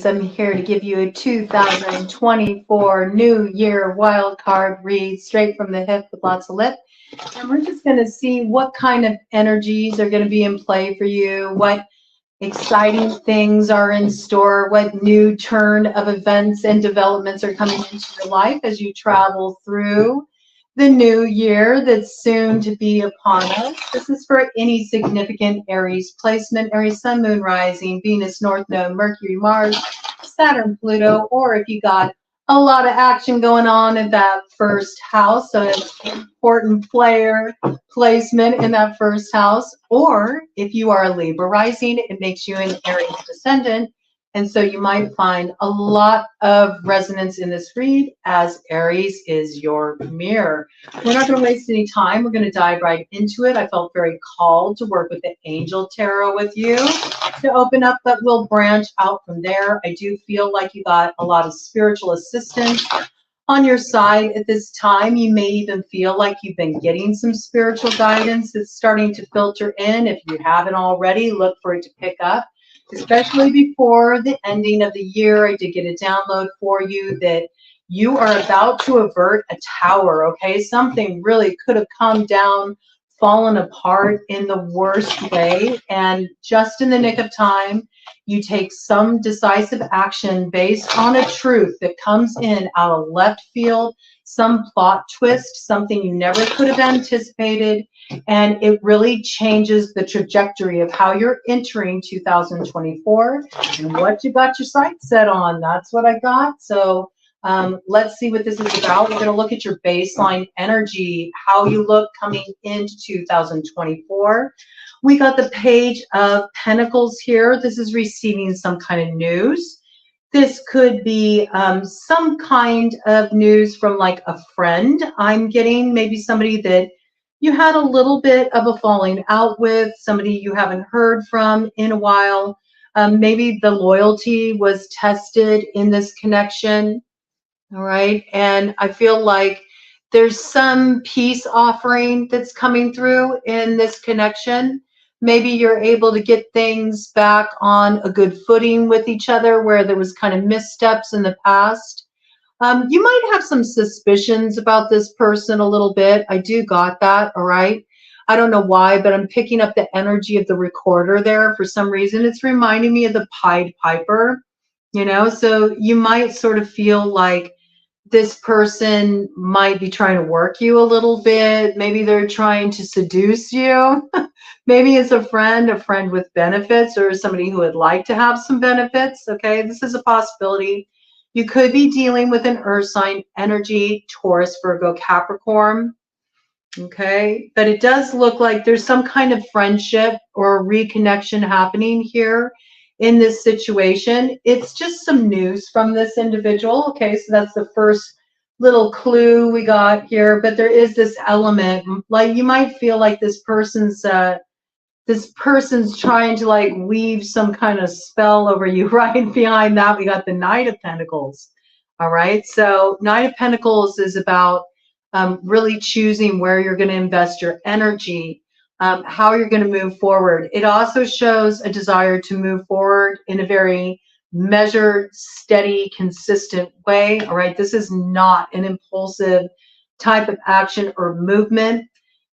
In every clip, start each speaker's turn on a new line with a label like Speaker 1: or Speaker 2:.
Speaker 1: I'm here to give you a 2024 New Year wild card read straight from the hip with lots of lip. And we're just going to see what kind of energies are going to be in play for you, what exciting things are in store, what new turn of events and developments are coming into your life as you travel through the new year that's soon to be upon us. This is for any significant Aries placement: Aries Sun, Moon, Rising, Venus, North Node, Mercury, Mars, Saturn, Pluto, or if you got a lot of action going on in that first house, so it's an important player placement in that first house, or if you are a Libra rising, it makes you an Aries Descendant. And so you might find a lot of resonance in this read, as Aries is your mirror. We're not going to waste any time. We're going to dive right into it. I felt very called to work with the Angel Tarot with you to open up, but we'll branch out from there. I do feel like you got a lot of spiritual assistance on your side at this time. You may even feel like you've been getting some spiritual guidance that's starting to filter in. If you haven't already, look for it to pick up. Especially before the ending of the year, I did get a download for you that you are about to avert a tower, okay? Something really could have come down, fallen apart in the worst way, and just in the nick of time, you take some decisive action based on a truth that comes in out of left field, some plot twist, something you never could have anticipated, and it really changes the trajectory of how you're entering 2024 and what you got your sights set on. That's what I got. So let's see what this is about. We're going to look at your baseline energy, how you look coming into 2024. We got the Page of Pentacles here. This is receiving some kind of news. This could be some kind of news from like a friend I'm getting, maybe somebody that you had a little bit of a falling out with, somebody you haven't heard from in a while. Maybe the loyalty was tested in this connection. All right. And I feel like there's some peace offering that's coming through in this connection. Maybe you're able to get things back on a good footing with each other where there was kind of missteps in the past. You might have some suspicions about this person a little bit. I do got that. All right. I don't know why, but I'm picking up the energy of the recorder there. For some reason, it's reminding me of the Pied Piper, you know, so you might sort of feel like this person might be trying to work you a little bit. Maybe they're trying to seduce you. Maybe it's a friend with benefits, or somebody who would like to have some benefits. Okay, this is a possibility. You could be dealing with an earth sign energy, Taurus, Virgo, Capricorn. Okay, but it does look like there's some kind of friendship or reconnection happening here in this situation. It's just some news from this individual. Okay, so that's the first little clue we got here. But there is this element, like you might feel like this person's trying to like weave some kind of spell over you. Right behind that, we got the Knight of Pentacles. All right, so Knight of Pentacles is about really choosing where you're going to invest your energy, how you're going to move forward. It also shows a desire to move forward in a very measured, steady, consistent way. All right, this is not an impulsive type of action or movement.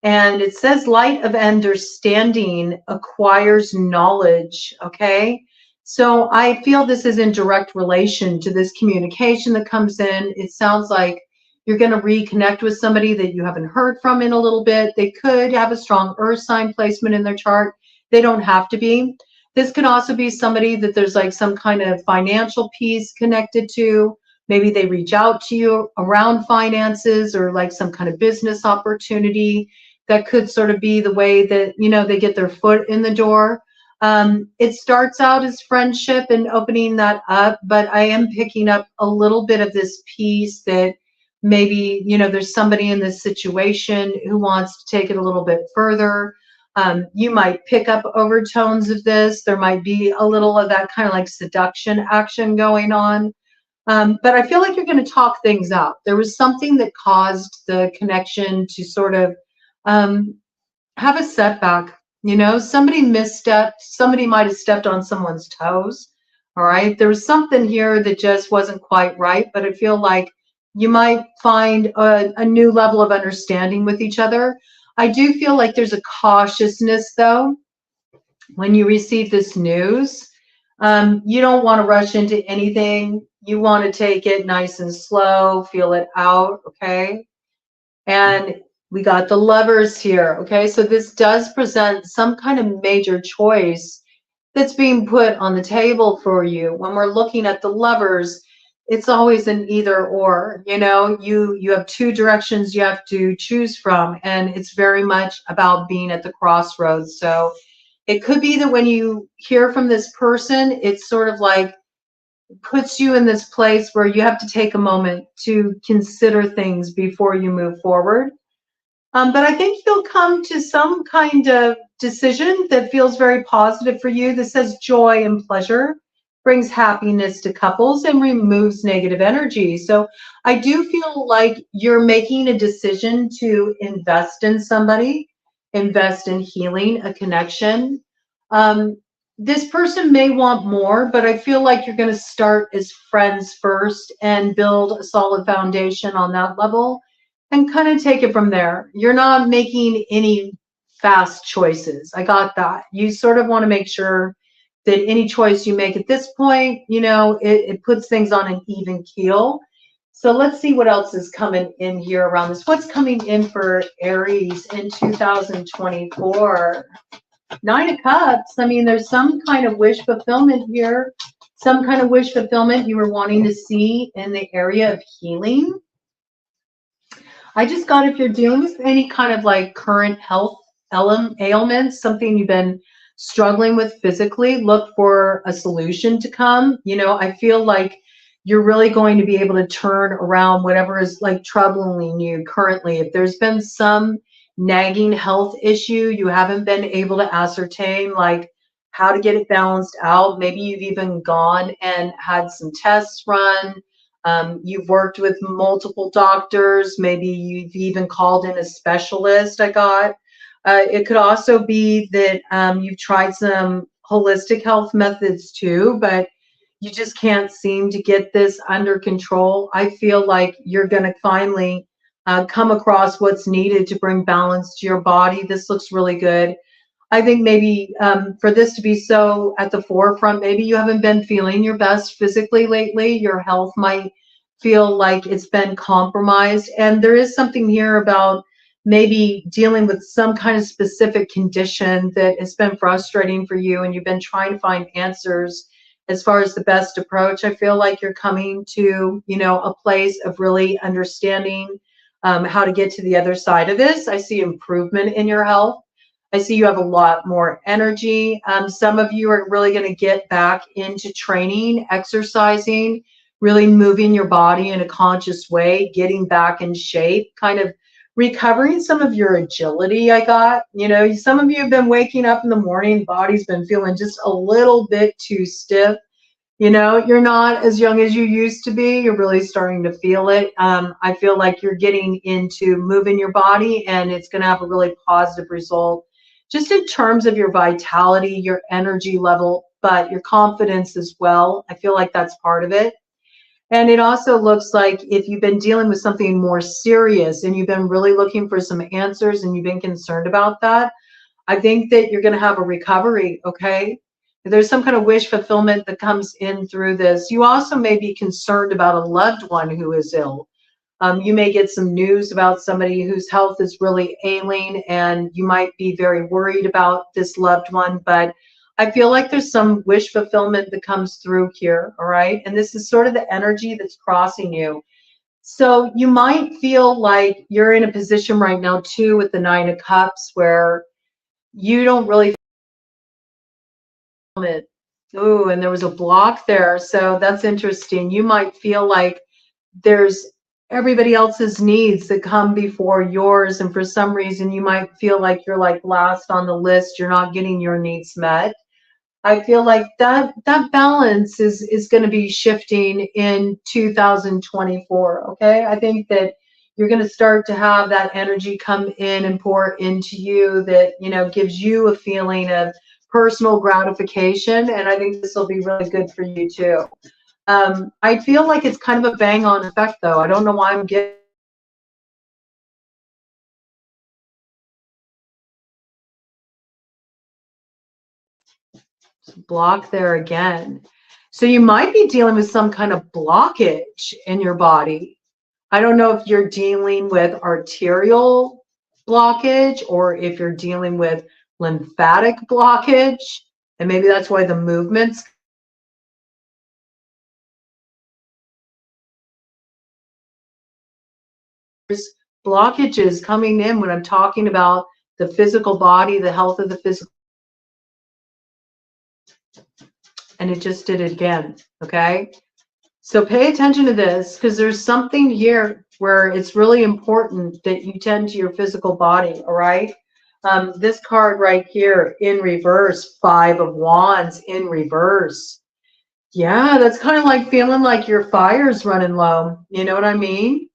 Speaker 1: And it says light of understanding acquires knowledge. Okay, so I feel this is in direct relation to this communication that comes in. It sounds like you're going to reconnect with somebody that you haven't heard from in a little bit. They could have a strong earth sign placement in their chart. They don't have to be. This could also be somebody that there's like some kind of financial piece connected to. Maybe they reach out to you around finances or like some kind of business opportunity. That could sort of be the way that, you know, they get their foot in the door. It starts out as friendship and opening that up, but I am picking up a little bit of this piece that maybe, you know, there's somebody in this situation who wants to take it a little bit further. You might pick up overtones of this. There might be a little of that kind of like seduction action going on. But I feel like you're going to talk things out. There was something that caused the connection to sort of have a setback. You know, somebody misstepped. Somebody might have stepped on someone's toes. All right. There was something here that just wasn't quite right, but I feel like you might find a new level of understanding with each other. I do feel like there's a cautiousness, though, when you receive this news. You don't want to rush into anything. You want to take it nice and slow, feel it out, okay? And we got the Lovers here, okay? So this does present some kind of major choice that's being put on the table for you. When we're looking at the Lovers, it's always an either or. You know, you have two directions you have to choose from, and it's very much about being at the crossroads. So it could be that when you hear from this person, it's sort of like puts you in this place where you have to take a moment to consider things before you move forward. But I think you'll come to some kind of decision that feels very positive for you. That says joy and pleasure, brings happiness to couples, and removes negative energy. So I do feel like you're making a decision to invest in somebody, invest in healing a connection. Um, this person may want more, but I feel like you're going to start as friends first and build a solid foundation on that level and kind of take it from there. You're not making any fast choices. I got that. You sort of want to make sure that any choice you make at this point, you know, it puts things on an even keel. So let's see what else is coming in here around this. What's coming in for Aries in 2024? Nine of Cups. I mean, there's some kind of wish fulfillment here. Some kind of wish fulfillment you were wanting to see in the area of healing. I just got if you're dealing with any kind of like current health ailments, something you've been struggling with physically, look for a solution to come. You know, I feel like you're really going to be able to turn around whatever is like troubling you currently. If there's been some nagging health issue you haven't been able to ascertain, like how to get it balanced out, maybe you've even gone and had some tests run. You've worked with multiple doctors. Maybe you've even called in a specialist. I got. It could also be that you've tried some holistic health methods too, but you just can't seem to get this under control. I feel like you're going to finally come across what's needed to bring balance to your body. This looks really good. I think maybe for this to be so at the forefront, maybe you haven't been feeling your best physically lately. Your health might feel like it's been compromised. And there is something here about maybe dealing with some kind of specific condition that has been frustrating for you, and you've been trying to find answers as far as the best approach. I feel like you're coming to, you know, a place of really understanding how to get to the other side of this. I see improvement in your health. I see you have a lot more energy. Some of you are really going to get back into training, exercising, really moving your body in a conscious way, getting back in shape, kind of recovering some of your agility. I got, you know, some of you have been waking up in the morning, body's been feeling just a little bit too stiff. You know, you're not as young as you used to be. You're really starting to feel it. I feel like you're getting into moving your body, and it's going to have a really positive result just in terms of your vitality, your energy level, but your confidence as well. I feel like that's part of it. And it also looks like if you've been dealing with something more serious and you've been really looking for some answers and you've been concerned about that, I think that you're going to have a recovery, okay? There's some kind of wish fulfillment that comes in through this. You also may be concerned about a loved one who is ill. You may get some news about somebody whose health is really ailing, and you might be very worried about this loved one, but I feel like there's some wish fulfillment that comes through here, all right? And this is sort of the energy that's crossing you. So you might feel like you're in a position right now too with the Nine of Cups where you don't really feel it. Ooh, and there was a block there. So that's interesting. You might feel like there's everybody else's needs that come before yours, and for some reason you might feel like you're like last on the list. You're not getting your needs met. I feel like that balance is going to be shifting in 2024. Okay, I think that you're going to start to have that energy come in and pour into you that, you know, gives you a feeling of personal gratification, and I think this will be really good for you too. I feel like it's kind of a bang-on effect, though. I don't know why I'm getting block there again. So you might be dealing with some kind of blockage in your body. I don't know if you're dealing with arterial blockage or if you're dealing with lymphatic blockage, and maybe that's why the movements blockages coming in when I'm talking about the physical body, the health of the physical, and it just did it again. Okay, so pay attention to this, because there's something here where it's really important that you tend to your physical body. All right, this card right here in reverse, 5 of Wands in reverse. Yeah, that's kind of like feeling like your fire's running low. You know what I mean?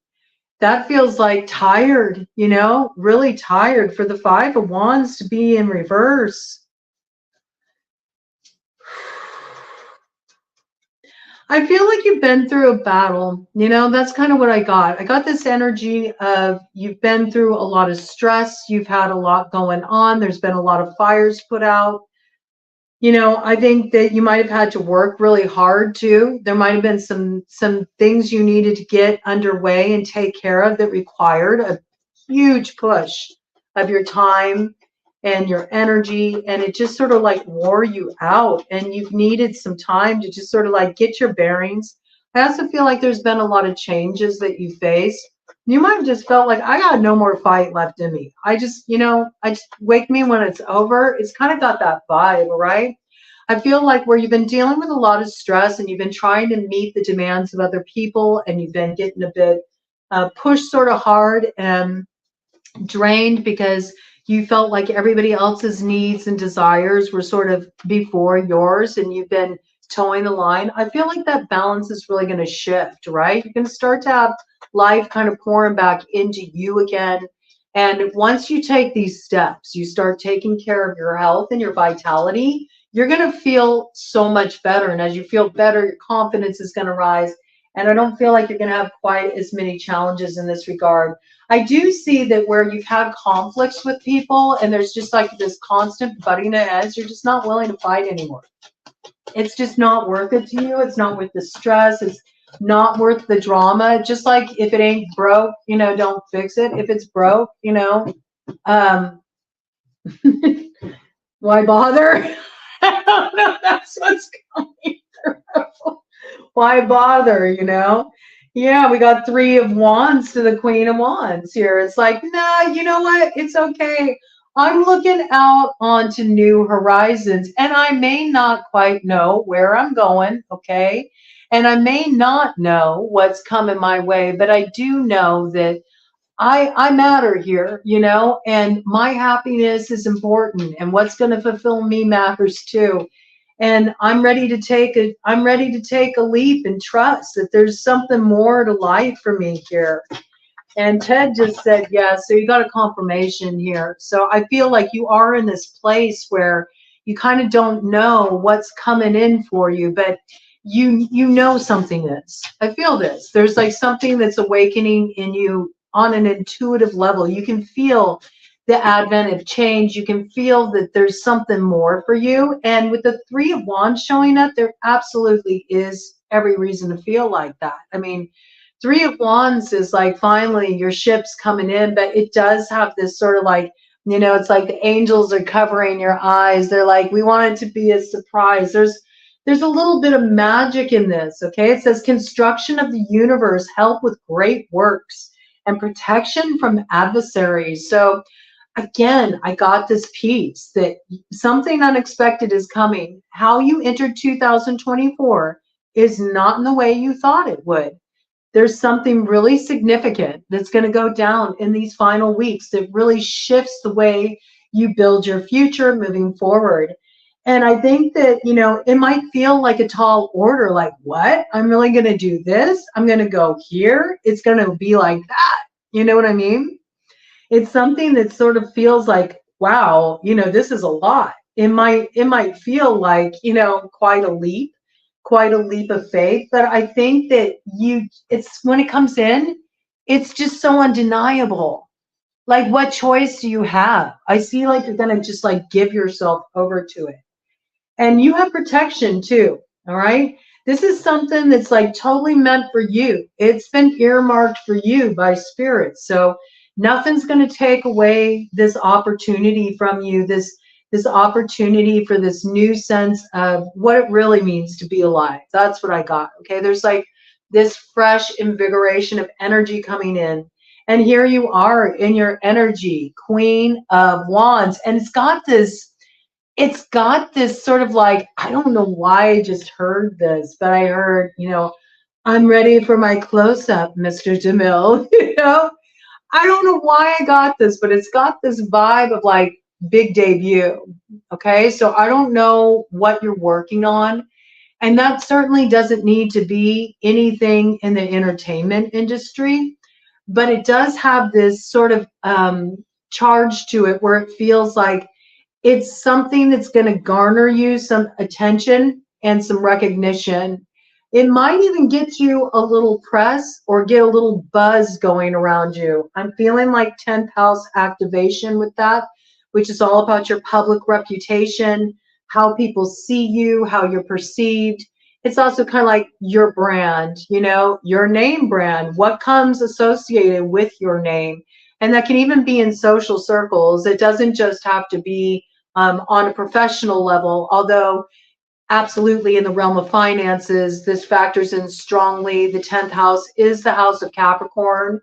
Speaker 1: That feels like tired, you know, really tired. For the 5 of Wands to be in reverse, I feel like you've been through a battle. You know, that's kind of what I got. I got this energy of you've been through a lot of stress. You've had a lot going on. There's been a lot of fires put out. You know, I think that you might have had to work really hard too. There might have been some things you needed to get underway and take care of that required a huge push of your time and your energy, and it just sort of like wore you out, and you've needed some time to just sort of like get your bearings. I also feel like there's been a lot of changes that you faced. You might have just felt like, I got no more fight left in me. I just, you know, I just wake me when it's over. It's kind of got that vibe, right? I feel like where you've been dealing with a lot of stress and you've been trying to meet the demands of other people, and you've been getting a bit pushed sort of hard and drained because you felt like everybody else's needs and desires were sort of before yours, and you've been towing the line. I feel like that balance is really going to shift, right? You're going to start to have life kind of pouring back into you again. And once you take these steps, you start taking care of your health and your vitality, you're going to feel so much better. And as you feel better, your confidence is going to rise. And I don't feel like you're going to have quite as many challenges in this regard. I do see that where you've had conflicts with people and there's just like this constant butting heads, you're just not willing to fight anymore. It's just not worth it to you. It's not worth the stress. It's not worth the drama. Just like if it ain't broke, you know, don't fix it. If it's broke, you know, why bother? I don't know. That's what's coming through. Why bother, you know? Yeah, we got 3 of Wands to the Queen of Wands here. It's like, nah, you know what? It's okay. I'm looking out onto new horizons, and I may not quite know where I'm going, okay? And I may not know what's coming my way, but I do know that I matter here, you know, and my happiness is important, and what's going to fulfill me matters too. And I'm ready to take a leap and trust that there's something more to life for me here. And Ted just said yes, so you got a confirmation here. So I feel like you are in this place where you kind of don't know what's coming in for you, but you know something is. I feel this. There's like something that's awakening in you on an intuitive level. You can feel the advent of change. You can feel that there's something more for you. And with the 3 of Wands showing up, there absolutely is every reason to feel like that. I mean, 3 of Wands is like finally your ship's coming in, but it does have this sort of like, you know, it's like the angels are covering your eyes. They're like, we want it to be a surprise. There's a little bit of magic in this, okay? It says construction of the universe, help with great works, and protection from adversaries. So again, I got this piece that something unexpected is coming. How you entered 2024 is not in the way you thought it would. There's something really significant that's going to go down in these final weeks that really shifts the way you build your future moving forward. And I think that, you know, it might feel like a tall order, like, what? I'm really going to do this? I'm going to go here? It's going to be like that. You know what I mean? It's something that sort of feels like, wow, you know, this is a lot. it might feel like, you know, quite a leap of faith. But I think that it's when it comes in, it's just so undeniable. Like, what choice do you have? I see like you're gonna just like give yourself over to it. And you have protection too, all right? This is something that's like totally meant for you. It's been earmarked for you by spirit. So nothing's going to take away this opportunity from you, this opportunity for this new sense of what it really means to be alive. That's what I got. Okay, there's like this fresh invigoration of energy coming in. And here you are in your energy, Queen of Wands. And it's got this sort of like, I don't know why I just heard this, but I heard, you know, I'm ready for my close-up, Mr. DeMille. You know, I don't know why I got this, but it's got this vibe of like big debut. Okay, so I don't know what you're working on. And that certainly doesn't need to be anything in the entertainment industry, but it does have this sort of charge to it where it feels like it's something that's going to garner you some attention and some recognition. It might even get you a little press or get a little buzz going around you. I'm feeling like 10th house activation with that, which is all about your public reputation, how people see you, how you're perceived. It's also kind of like your brand, you know, your name brand, what comes associated with your name. And that can even be in social circles. It doesn't just have to be on a professional level, although absolutely in the realm of finances, this factors in strongly. The 10th house is the house of Capricorn.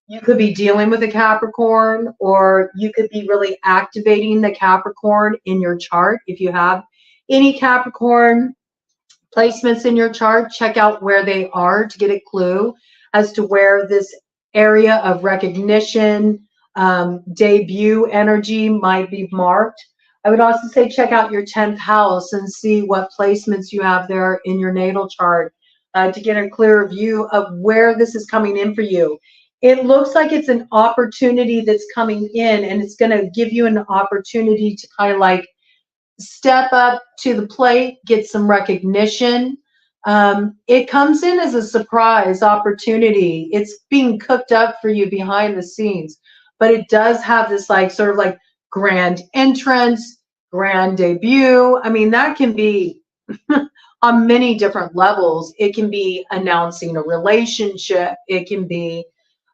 Speaker 1: You could be dealing with a Capricorn, or you could be really activating the Capricorn in your chart. If you have any Capricorn placements in your chart, check out where they are to get a clue as to where this area of recognition, debut energy might be marked. I would also say check out your 10th house and see what placements you have there in your natal chart to get a clearer view of where this is coming in for you. It looks like it's an opportunity that's coming in, and it's going to give you an opportunity to kind of like step up to the plate, get some recognition. It comes in as a surprise opportunity. It's being cooked up for you behind the scenes, but it does have this like sort of like grand entrance, grand debut. I mean, that can be on many different levels. It can be announcing a relationship. It can be,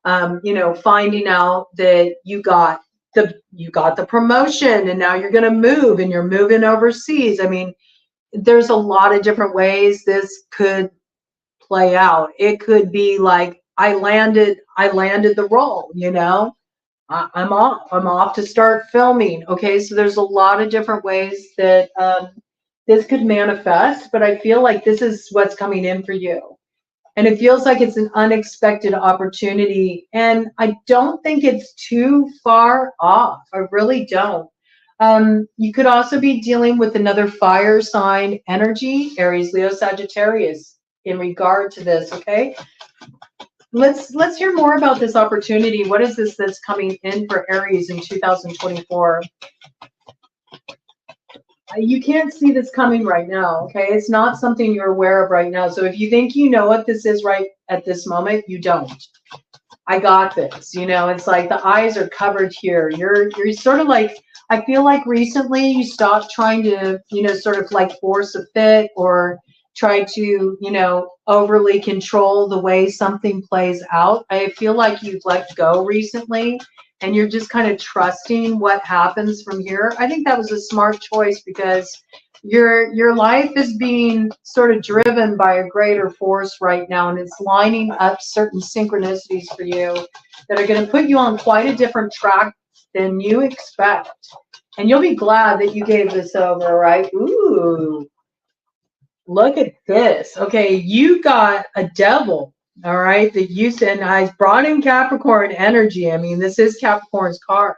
Speaker 1: you know, finding out that you got the promotion and now you're going to move and you're moving overseas. I mean, there's a lot of different ways this could play out. It could be like, I landed the role, you know, I'm off to start filming. Okay, so there's a lot of different ways that this could manifest, but I feel like this is what's coming in for you. And it feels like it's an unexpected opportunity. And I don't think it's too far off. I really don't. You could also be dealing with another fire sign energy, Aries, Leo, Sagittarius, in regard to this, okay? Let's hear more about this opportunity. What is this that's coming in for Aries in 2024? You can't see this coming right now, okay? It's not something you're aware of right now. So if you think you know what this is right at this moment, you don't. I got this. You know, it's like the eyes are covered here. You're sort of like, I feel like recently you stopped trying to, you know, sort of like force a fit or try to, you know, overly control the way something plays out. I feel like you've let go recently and you're just kind of trusting what happens from here. I think that was a smart choice because your life is being sort of driven by a greater force right now, and it's lining up certain synchronicities for you that are going to put you on quite a different track than you expect. And you'll be glad that you gave this over, right? Ooh, look at this. Okay, you got a devil. All right, that you said, I brought in Capricorn energy. I mean, this is Capricorn's card.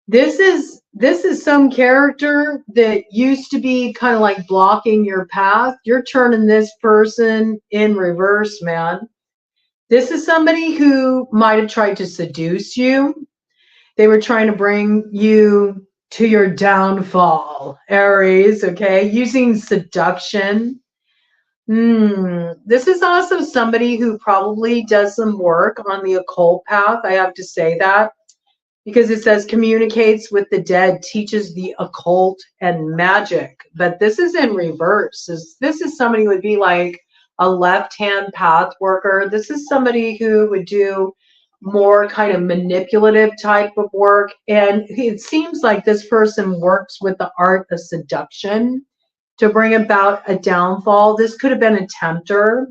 Speaker 1: This is some character that used to be kind of like blocking your path. You're turning this person in reverse, man. This is somebody who might have tried to seduce you. They were trying to bring you to your downfall, Aries, okay? Using seduction. This is also somebody who probably does some work on the occult path. I have to say that because it says communicates with the dead, teaches the occult and magic. But this is in reverse. This is somebody who would be like a left-hand path worker. This is somebody who would do more kind of manipulative type of work. And it seems like this person works with the art of seduction to bring about a downfall. This could have been a tempter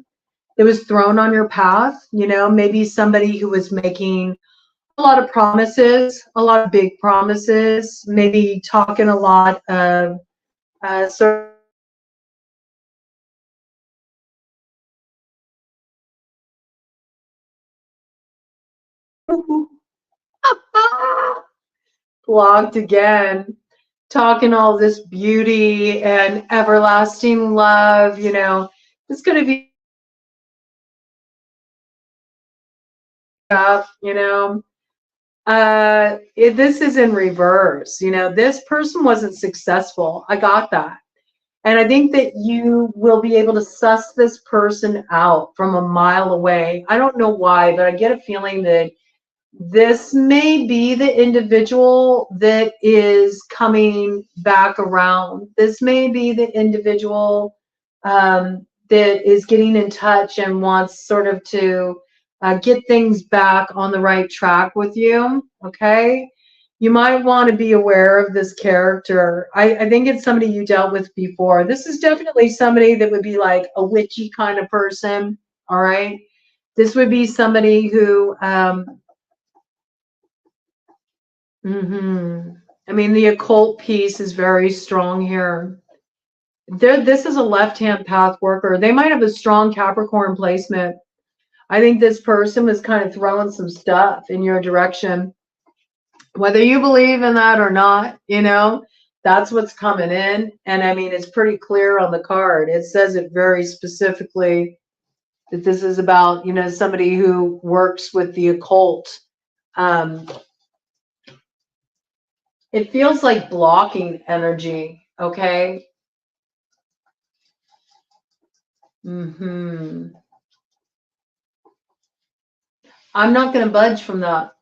Speaker 1: that was thrown on your path, you know, maybe somebody who was making a lot of promises, a lot of big promises, maybe talking a lot of sort of blocked again, talking all this beauty and everlasting love, you know. It's going to be tough, you know. This is in reverse, you know. This person wasn't successful. I got that. And I think that you will be able to suss this person out from a mile away. I don't know why, but I get a feeling that this may be the individual that is coming back around. This may be the individual that is getting in touch and wants sort of to get things back on the right track with you, okay? You might want to be aware of this character. I think it's somebody you dealt with before. This is definitely somebody that would be like a witchy kind of person, all right? This would be somebody who, I mean, the occult piece is very strong here. This is a left-hand path worker. They might have a strong Capricorn placement. I think this person was kind of throwing some stuff in your direction. Whether you believe in that or not, you know, that's what's coming in. And I mean, it's pretty clear on the card. It says it very specifically that this is about, you know, somebody who works with the occult. It feels like blocking energy, okay? I'm not going to budge from that.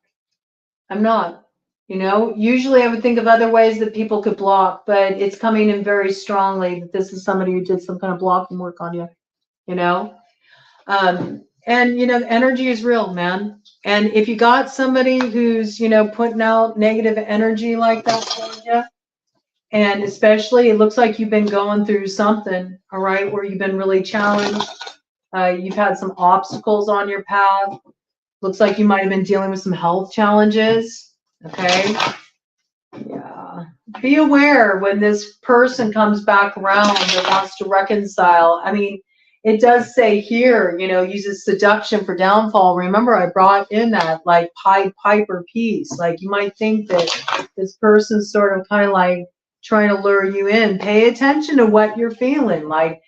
Speaker 1: I'm not. You know, usually I would think of other ways that people could block, but it's coming in very strongly that this is somebody who did some kind of blocking work on you, you know? And, you know, energy is real, man. And if you got somebody who's, you know, putting out negative energy like that for you, and especially it looks like you've been going through something, all right, where you've been really challenged. You've had some obstacles on your path. Looks like you might have been dealing with some health challenges. Okay. Yeah. Be aware when this person comes back around and wants to reconcile. I mean, it does say here, you know, uses seduction for downfall. Remember, I brought in that like Pied Piper piece. Like you might think that this person's sort of kind of like trying to lure you in. Pay attention to what you're feeling. Like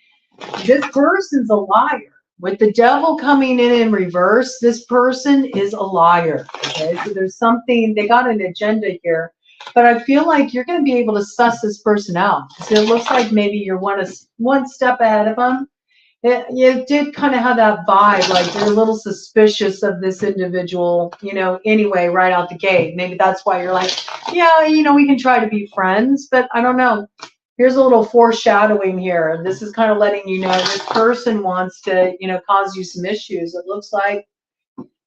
Speaker 1: this person's a liar. With the devil coming in reverse, this person is a liar. Okay, so there's something, they got an agenda here, but I feel like you're going to be able to suss this person out. So it looks like maybe you're one step ahead of them. You did kind of have that vibe, like you're a little suspicious of this individual, you know, anyway, right out the gate. Maybe that's why you're like, yeah, you know, we can try to be friends, but I don't know. Here's a little foreshadowing here. This is kind of letting you know this person wants to, you know, cause you some issues. It looks like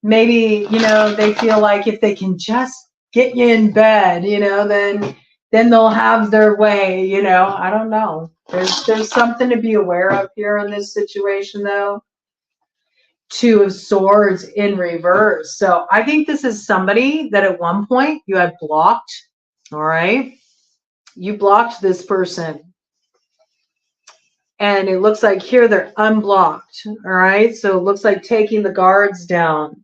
Speaker 1: maybe, you know, they feel like if they can just get you in bed, you know, then they'll have their way, you know. I don't know. There's something to be aware of here in this situation, though. Two of Swords in reverse. So I think this is somebody that at one point you had blocked, all right? You blocked this person. And it looks like here they're unblocked, all right? So it looks like taking the guards down.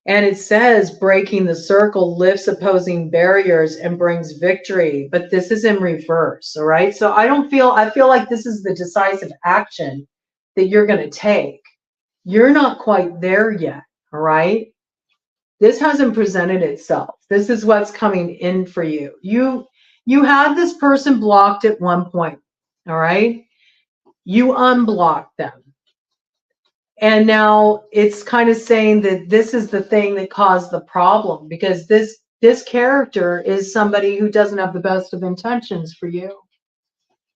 Speaker 1: And it says breaking the circle lifts opposing barriers and brings victory. But this is in reverse, all right? So I feel like this is the decisive action that you're going to take. You're not quite there yet, all right? This hasn't presented itself. This is what's coming in for you. You had this person blocked at one point, all right? You unblocked them. And now it's kind of saying that this is the thing that caused the problem, because this character is somebody who doesn't have the best of intentions for you.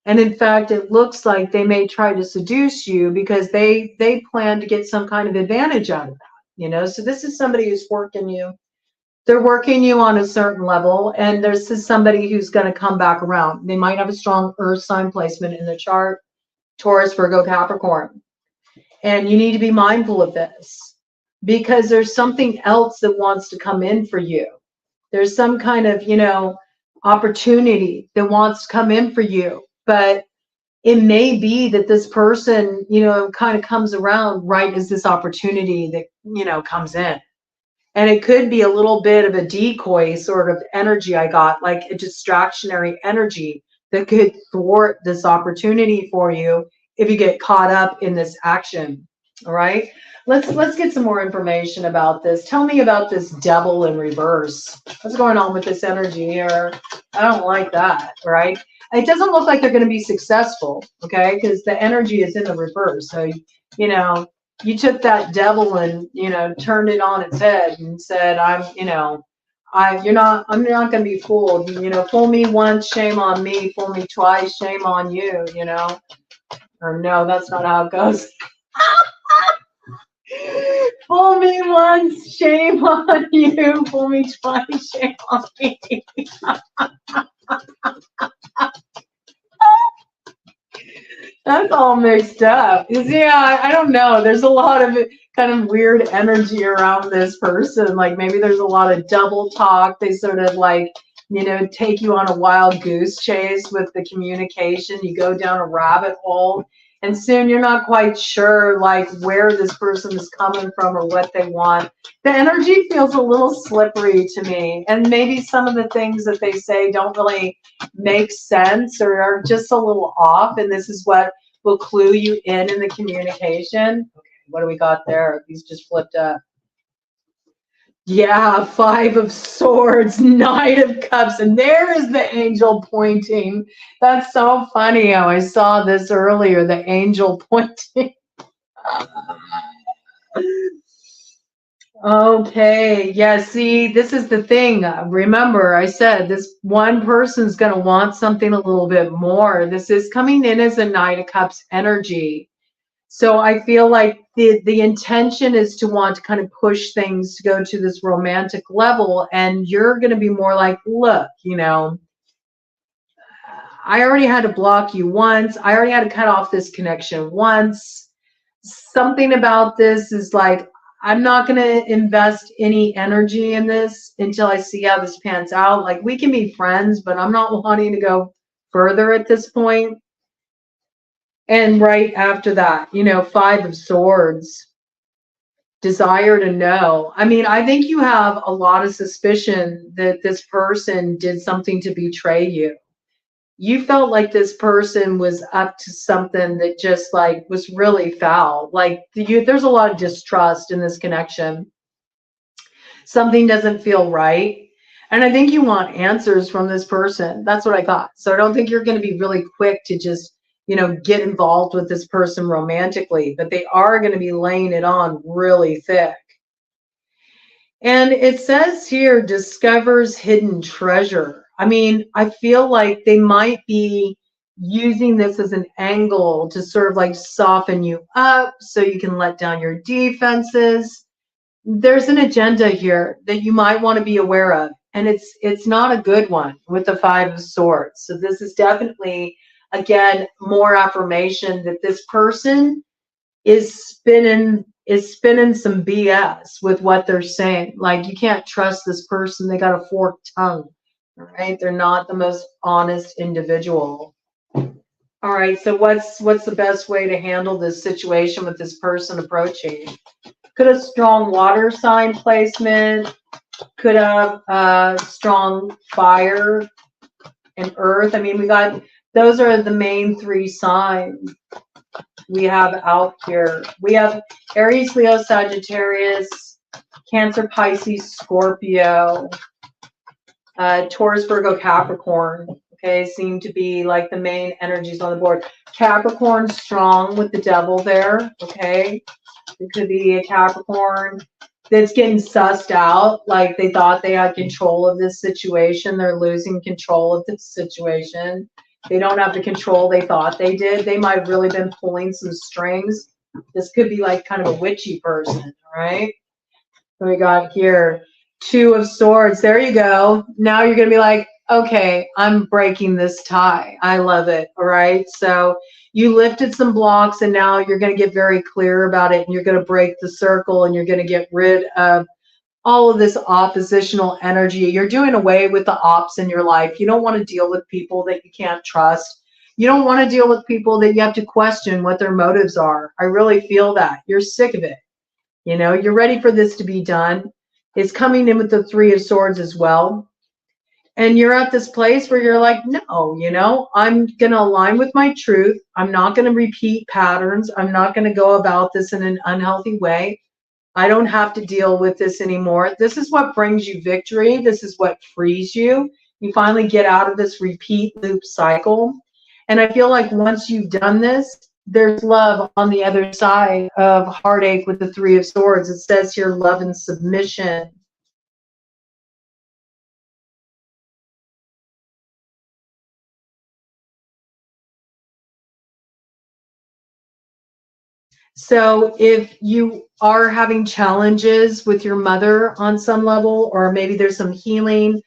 Speaker 1: And in fact, it looks like they may try to seduce you because they plan to get some kind of advantage out of that, you know? So this is somebody who's working you. They're working you on a certain level, and this is somebody who's going to come back around. They might have a strong earth sign placement in the chart, Taurus, Virgo, Capricorn. And you need to be mindful of this because there's something else that wants to come in for you. There's some kind of, you know, opportunity that wants to come in for you. But it may be that this person, you know, kind of comes around right as this opportunity that, you know, comes in. And it could be a little bit of a decoy sort of energy I got, like a distractionary energy that could thwart this opportunity for you if you get caught up in this action. All right, let's get some more information about this. Tell me about this devil in reverse. What's going on with this energy here? I don't like that, right? It doesn't look like they're going to be successful, okay? Because the energy is in the reverse. So, you know, you took that devil and, you know, turned it on its head and said, I'm not going to be fooled. You know, fool me once, shame on me. Fool me twice, shame on you, you know? Or no, that's not how it goes. Fool me once, shame on you. Fool me twice, shame on me. That's all mixed up. Yeah, I don't know. There's a lot of kind of weird energy around this person. Like maybe there's a lot of double talk. They sort of like, you know, take you on a wild goose chase with the communication. You go down a rabbit hole, and soon you're not quite sure like where this person is coming from or what they want. The energy feels a little slippery to me, and maybe some of the things that they say don't really make sense or are just a little off, and this is what will clue you in the communication. Okay, what do we got there? These just flipped up. Yeah, 5 of Swords, Knight of Cups, and there is the angel pointing. That's so funny how I saw this earlier, the angel pointing. Okay, yeah, see, this is the thing. Remember, I said this one person's going to want something a little bit more. This is coming in as a Knight of Cups energy. So I feel like the intention is to want to kind of push things to go to this romantic level, and you're going to be more like, look, you know, I already had to block you once. I already had to cut off this connection once. Something about this is like, I'm not going to invest any energy in this until I see how this pans out. Like, we can be friends, but I'm not wanting to go further at this point. And right after that, you know, 5 of Swords, desire to know. I mean, I think you have a lot of suspicion that this person did something to betray you. You felt like this person was up to something that just like was really foul. Like there's a lot of distrust in this connection. Something doesn't feel right. And I think you want answers from this person. That's what I got. So I don't think you're going to be really quick to just, you know, get involved with this person romantically, but they are going to be laying it on really thick. And it says here, discovers hidden treasure. I mean, I feel like they might be using this as an angle to sort of like soften you up so you can let down your defenses. There's an agenda here that you might want to be aware of, and it's not a good one with the 5 of Swords. So this is definitely, again, more affirmation that this person is spinning some BS with what they're saying. Like, you can't trust this person. They got a forked tongue, all right? They're not the most honest individual. All right, so what's the best way to handle this situation with this person approaching? Could have strong water sign placement, could have strong fire and earth. I mean, we got, those are the main 3 signs we have out here. We have Aries, Leo, Sagittarius, Cancer, Pisces, Scorpio. Taurus, Virgo, Capricorn, okay, seem to be like the main energies on the board. Capricorn strong with the devil there, okay? It could be a Capricorn that's getting sussed out, like they thought they had control of this situation. They're losing control of this situation. They don't have the control they thought they did. They might have really been pulling some strings. This could be like kind of a witchy person, right? So we got here, Two of Swords. There you go. Now you're going to be like, okay, I'm breaking this tie. I love it. All right. So you lifted some blocks and now you're going to get very clear about it and you're going to break the circle and you're going to get rid of all of this oppositional energy. You're doing away with the ops in your life. You don't want to deal with people that you can't trust. You don't want to deal with people that you have to question what their motives are. I really feel that. You're sick of it. You know, you're ready for this to be done. It's coming in with the Three of Swords as well. And you're at this place where you're like, no, you know, I'm going to align with my truth. I'm not going to repeat patterns. I'm not going to go about this in an unhealthy way. I don't have to deal with this anymore. This is what brings you victory. This is what frees you. You finally get out of this repeat loop cycle. And I feel like once you've done this, there's love on the other side of heartache with the Three of Swords. It says here, love and submission. So if you are having challenges with your mother on some level, or maybe there's some healing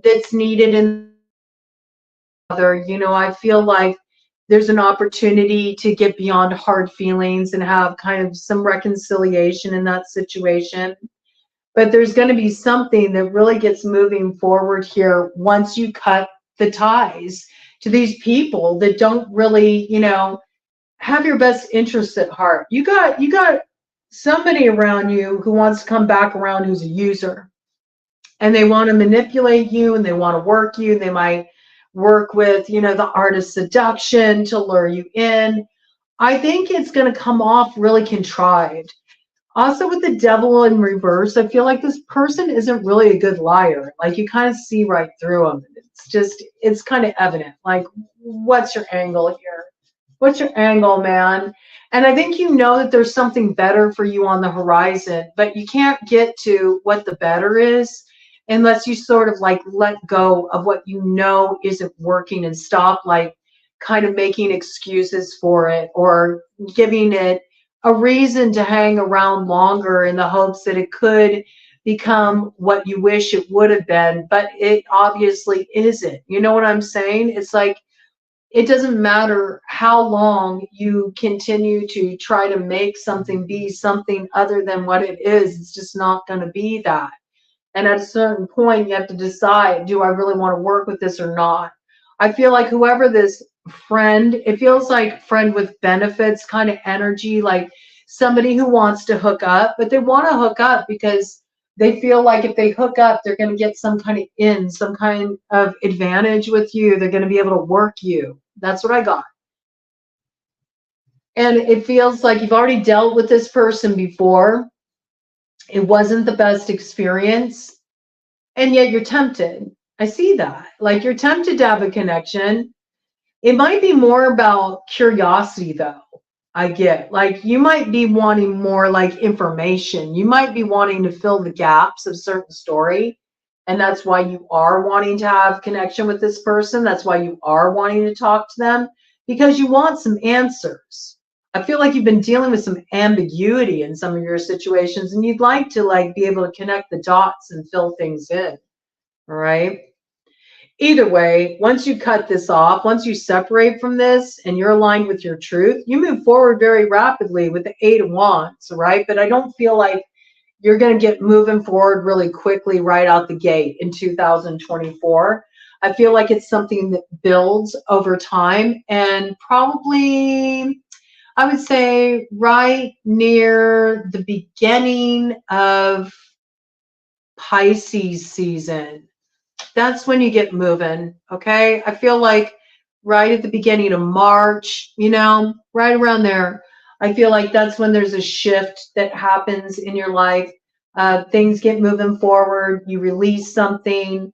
Speaker 1: that's needed in mother, you know, I feel like there's an opportunity to get beyond hard feelings and have kind of some reconciliation in that situation. But there's going to be something that really gets moving forward here once you cut the ties to these people that don't really, you know, have your best interests at heart. You got somebody around you who wants to come back around who's a user, and they want to manipulate you and they want to work you. They might work with, you know, the art of seduction to lure you in. I think it's going to come off really contrived. Also with the devil in reverse, I feel like this person isn't really a good liar. Like you kind of see right through them. It's just, it's kind of evident. Like, what's your angle here? What's your angle, man? And I think you know that there's something better for you on the horizon, but you can't get to what the better is unless you sort of like let go of what you know isn't working and stop like kind of making excuses for it or giving it a reason to hang around longer in the hopes that it could become what you wish it would have been, but it obviously isn't. You know what I'm saying? It's like, it doesn't matter how long you continue to try to make something be something other than what it is. It's just not going to be that. And at a certain point, you have to decide, do I really want to work with this or not? I feel like whoever this friend, it feels like friend with benefits kind of energy, like somebody who wants to hook up, but they want to hook up because they feel like if they hook up, they're going to get some kind of in, some kind of advantage with you. They're going to be able to work you. That's what I got. And it feels like you've already dealt with this person before. It wasn't the best experience. And yet you're tempted. I see that. Like you're tempted to have a connection. It might be more about curiosity, though. I get like you might be wanting more like information. You might be wanting to fill the gaps of certain story. And that's why you are wanting to have connection with this person. That's why you are wanting to talk to them, because you want some answers. I feel like you've been dealing with some ambiguity in some of your situations and you'd like to like be able to connect the dots and fill things in. All right. Either way, once you cut this off, once you separate from this and you're aligned with your truth, you move forward very rapidly with the Eight of Wands, right? But I don't feel like you're going to get moving forward really quickly right out the gate in 2024. I feel like it's something that builds over time and probably, I would say, right near the beginning of Pisces season. That's when you get moving, okay? I feel like right at the beginning of March, you know, right around there, I feel like that's when there's a shift that happens in your life. Things get moving forward. You release something.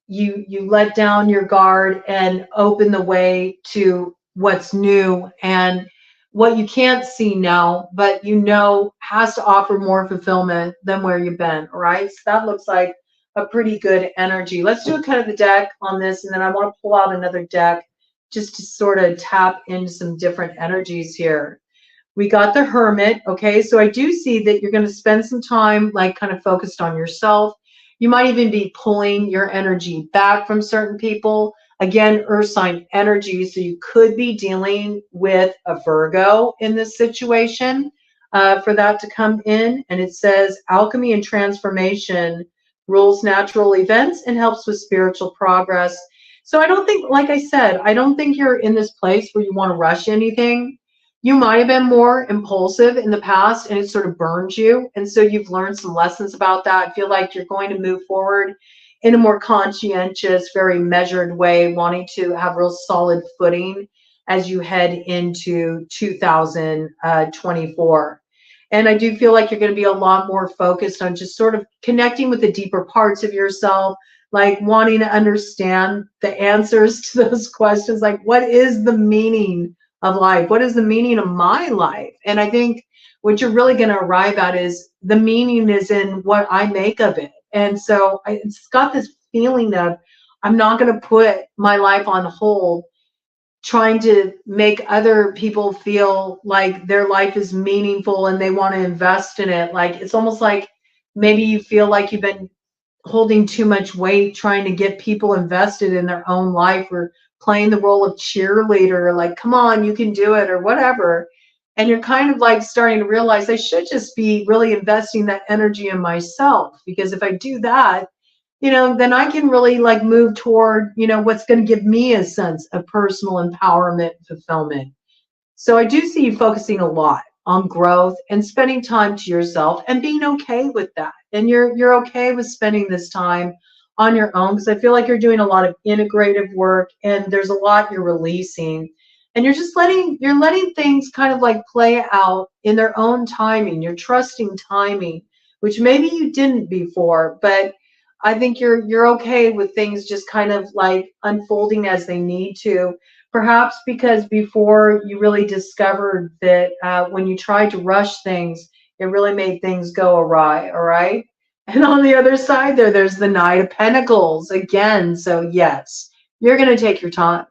Speaker 1: You let down your guard and open the way to what's new and what you can't see now, but you know has to offer more fulfillment than where you've been. All right, so that looks like a pretty good energy. Let's do a cut of the deck on this, and then I want to pull out another deck just to sort of tap into some different energies here. We got the Hermit. Okay, so I do see that you're going to spend some time like kind of focused on yourself. You might even be pulling your energy back from certain people. Again, earth sign energy, so you could be dealing with a Virgo in this situation for that to come in. And it says alchemy and transformation rules natural events and helps with spiritual progress. So I don't think, like I said, I don't think you're in this place where you want to rush anything. You might have been more impulsive in the past and it sort of burned you. And so you've learned some lessons about that. I feel like you're going to move forward in a more conscientious, very measured way, wanting to have real solid footing as you head into 2024. And I do feel like you're going to be a lot more focused on just sort of connecting with the deeper parts of yourself, like wanting to understand the answers to those questions, like what is the meaning of life? What is the meaning of my life? And I think what you're really going to arrive at is the meaning is in what I make of it. And so it's got this feeling of I'm not going to put my life on hold trying to make other people feel like their life is meaningful and they want to invest in it. Like it's almost like maybe you feel like you've been holding too much weight trying to get people invested in their own life or playing the role of cheerleader, like, come on, you can do it or whatever. And you're kind of like starting to realize I should just be really investing that energy in myself, because if I do that, you know, then I can really like move toward, you know, what's going to give me a sense of personal empowerment and fulfillment. So I do see you focusing a lot on growth and spending time to yourself and being okay with that. And you're okay with spending this time on your own, because I feel like you're doing a lot of integrative work and there's a lot you're releasing. And you're just letting things kind of like play out in their own timing. You're trusting timing, which maybe you didn't before, but I think you're okay with things just kind of like unfolding as they need to. Perhaps because before you really discovered that when you tried to rush things, it really made things go awry, all right? And on the other side there's the Knight of Pentacles again. So yes, you're going to take your time.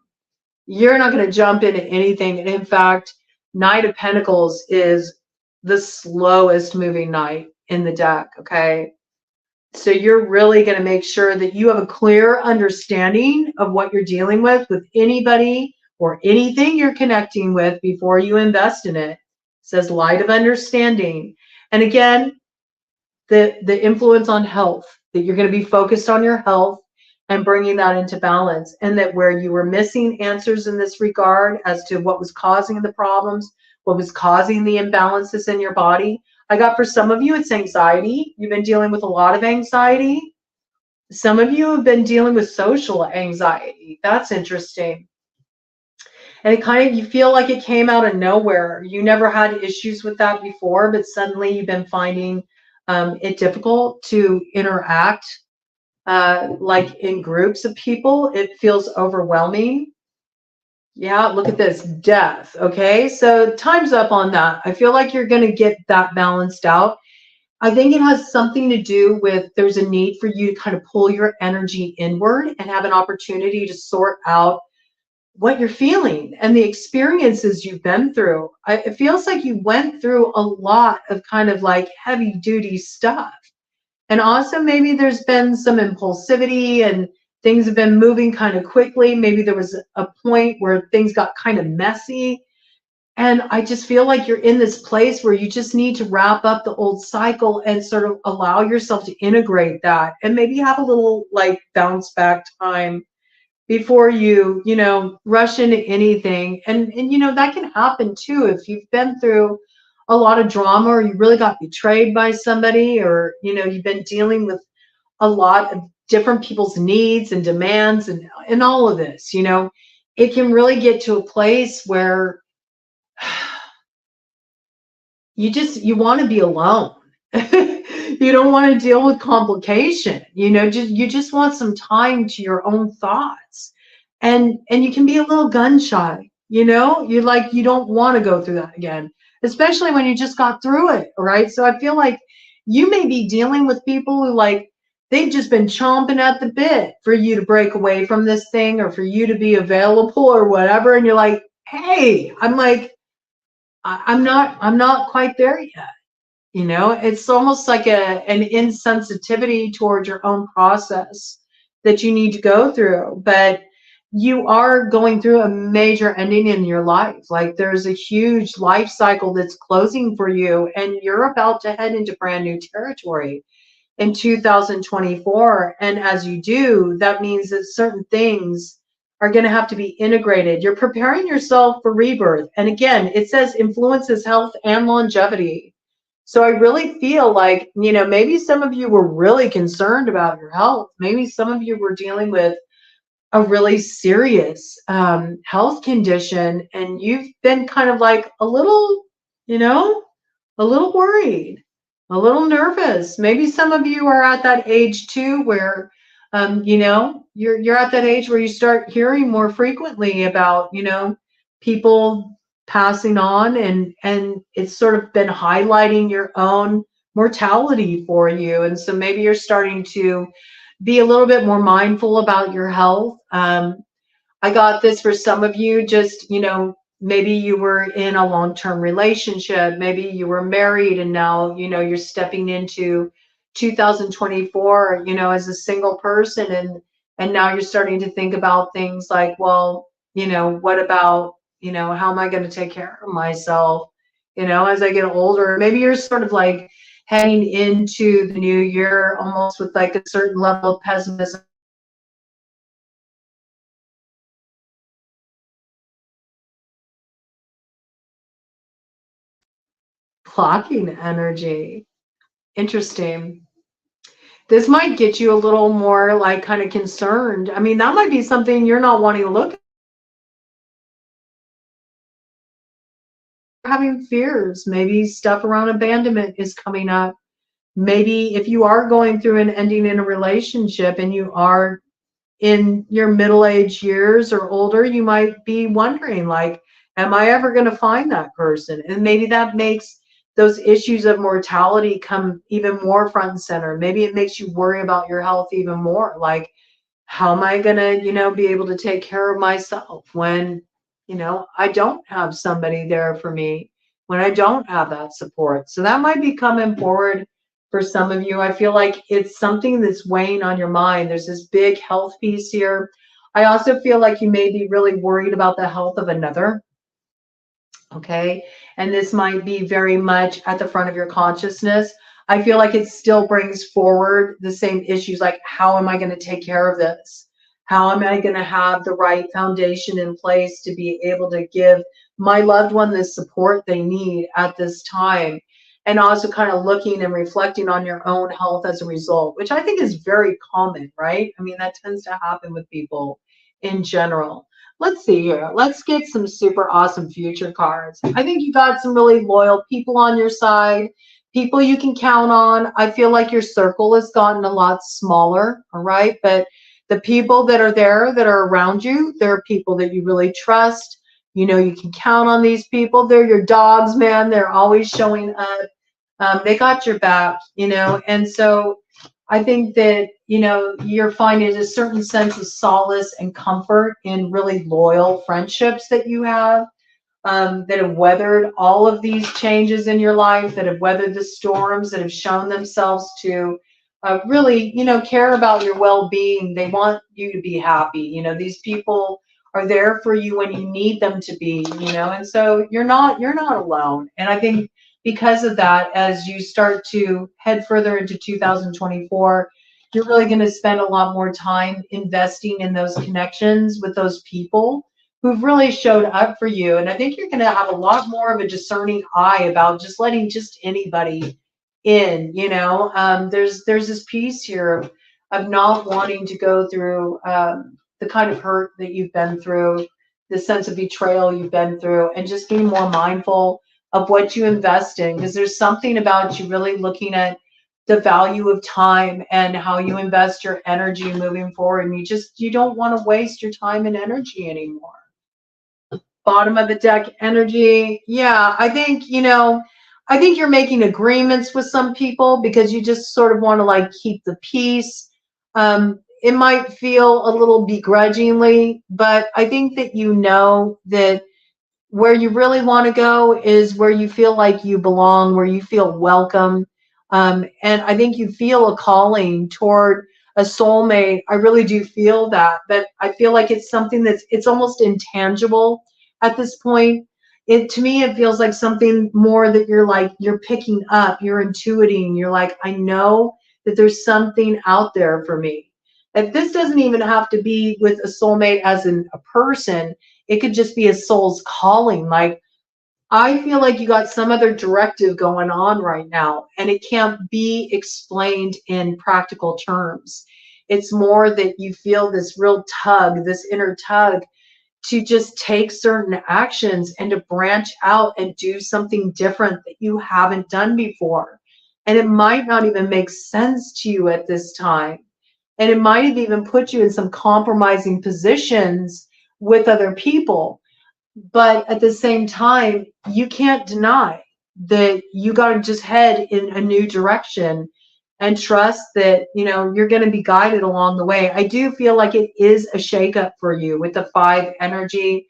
Speaker 1: You're not going to jump into anything. And in fact, Knight of Pentacles is the slowest moving knight in the deck, okay? So you're really going to make sure that you have a clear understanding of what you're dealing with anybody or anything you're connecting with before you invest in it. It says light of understanding. And again, the influence on health, that you're going to be focused on your health and bringing that into balance, and that where you were missing answers in this regard as to what was causing the problems, what was causing the imbalances in your body. I got for some of you, it's anxiety. You've been dealing with a lot of anxiety. Some of you have been dealing with social anxiety. That's interesting. And it kind of, you feel like it came out of nowhere. You never had issues with that before, but suddenly you've been finding it difficult to interact like in groups of people. It feels overwhelming. Yeah, look at this, death. Okay, so time's up on that. I feel like you're going to get that balanced out. I think it has something to do with there's a need for you to kind of pull your energy inward and have an opportunity to sort out what you're feeling and the experiences you've been through. It feels like you went through a lot of kind of like heavy duty stuff. And also maybe there's been some impulsivity and things have been moving kind of quickly. Maybe there was a point where things got kind of messy. And I just feel like you're in this place where you just need to wrap up the old cycle and sort of allow yourself to integrate that and maybe have a little like bounce back time before you know, rush into anything. And you know, that can happen too if you've been through a lot of drama, or you really got betrayed by somebody, or you know, you've been dealing with a lot of different people's needs and demands and all of this. You know, it can really get to a place where you want to be alone. You don't want to deal with complication. You just want some time to your own thoughts. And you can be a little gun shy, you don't want to go through that again, especially when you just got through it, right? So I feel like you may be dealing with people who they've just been chomping at the bit for you to break away from this thing or for you to be available or whatever. And you're like, hey, I'm not quite there yet. It's almost like an insensitivity towards your own process that you need to go through. But you are going through a major ending in your life. Like there's a huge life cycle that's closing for you, and you're about to head into brand new territory in 2024. And as you do, that means that certain things are going to have to be integrated. You're preparing yourself for rebirth. And again, it says influences health and longevity. So I really feel like, maybe some of you were really concerned about your health. Maybe some of you were dealing with a really serious health condition, and you've been kind of like a little, a little worried, a little nervous. Maybe some of you are at that age too, where, you're at that age where you start hearing more frequently about, people passing on, and it's sort of been highlighting your own mortality for you. And so maybe you're starting to be a little bit more mindful about your health. I got this for some of you, just, maybe you were in a long-term relationship, maybe you were married, and now, you're stepping into 2024, as a single person, and now you're starting to think about things like, well, what about, how am I going to take care of myself, as I get older? Maybe you're sort of like heading into the new year almost with like a certain level of pessimism. Clocking energy. Interesting. This might get you a little more like kind of concerned. I mean, that might be something you're not wanting to look at. Having fears, maybe stuff around abandonment is coming up. Maybe if you are going through an ending in a relationship and you are in your middle-aged years or older, you might be wondering, like, am I ever going to find that person? And maybe that makes those issues of mortality come even more front and center. Maybe it makes you worry about your health even more. Like, how am I going to, be able to take care of myself when, I don't have somebody there for me, when I don't have that support? So that might be coming forward for some of you. I feel like it's something that's weighing on your mind. There's this big health piece here. I also feel like you may be really worried about the health of another. Okay. And this might be very much at the front of your consciousness. I feel like it still brings forward the same issues, like, how am I going to take care of this? How am I going to have the right foundation in place to be able to give my loved one the support they need at this time? And also kind of looking and reflecting on your own health as a result, which I think is very common, right? I mean, that tends to happen with people in general. Let's see here. Let's get some super awesome future cards. I think you got some really loyal people on your side, people you can count on. I feel like your circle has gotten a lot smaller, all right? But the people that are there, that are around you, they're people that you really trust. You can count on these people. They're your dogs, man. They're always showing up. They got your back, and so I think that, you're finding a certain sense of solace and comfort in really loyal friendships that you have, that have weathered all of these changes in your life, that have weathered the storms, that have shown themselves to really, care about your well-being. They want you to be happy. These people are there for you when you need them to be, and so you're not alone. And I think because of that, as you start to head further into 2024, you're really going to spend a lot more time investing in those connections with those people who've really showed up for you. And I think you're going to have a lot more of a discerning eye about just letting just anybody in. There's this piece here of not wanting to go through the kind of hurt that you've been through, the sense of betrayal you've been through, and just being more mindful of what you invest in, because there's something about you really looking at the value of time and how you invest your energy moving forward. And you don't want to waste your time and energy anymore. Bottom of the deck energy. Yeah, I think, I think you're making agreements with some people because you just sort of want to like keep the peace. It might feel a little begrudgingly, but I think that that where you really want to go is where you feel like you belong, where you feel welcome. And I think you feel a calling toward a soulmate. I really do feel that, but I feel like it's something it's almost intangible at this point. To me, it feels like something more that you're picking up, you're intuiting, you're like, I know that there's something out there for me. And this doesn't even have to be with a soulmate as in a person. It could just be a soul's calling. Like, I feel like you got some other directive going on right now, and it can't be explained in practical terms. It's more that you feel this real tug, this inner tug to just take certain actions and to branch out and do something different that you haven't done before. And it might not even make sense to you at this time. And it might have even put you in some compromising positions with other people. But at the same time, you can't deny that you got to just head in a new direction and trust that, you're going to be guided along the way. I do feel like it is a shakeup for you with the 5 energy.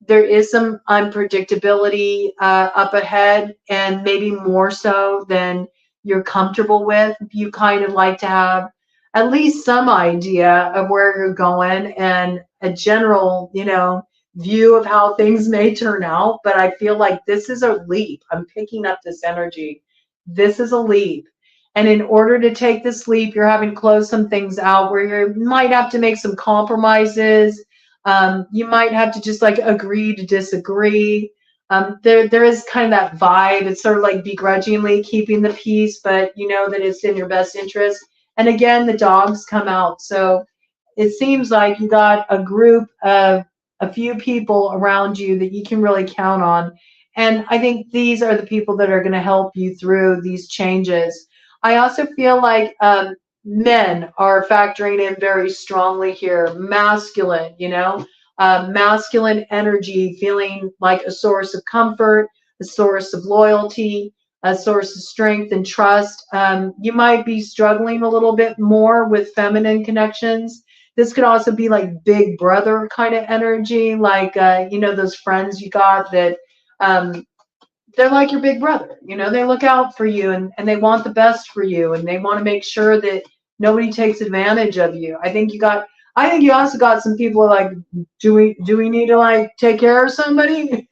Speaker 1: There is some unpredictability up ahead, and maybe more so than you're comfortable with. You kind of like to have at least some idea of where you're going and a general, view of how things may turn out. But I feel like this is a leap. I'm picking up this energy. This is a leap. And in order to take this leap, you're having to close some things out where you might have to make some compromises. You might have to just like agree to disagree. There is kind of that vibe. It's sort of like begrudgingly keeping the peace, but you know that it's in your best interest. And again, the dogs come out. So it seems like you got a group of a few people around you that you can really count on. And I think these are the people that are going to help you through these changes. I also feel like men are factoring in very strongly here. Masculine, masculine energy, feeling like a source of comfort, a source of loyalty, a source of strength and trust. You might be struggling a little bit more with feminine connections. This could also be like big brother kind of energy, like, those friends you got that they're like your big brother. They look out for you and they want the best for you, and they want to make sure that nobody takes advantage of you. I think you also got some people like, do we need to like take care of somebody?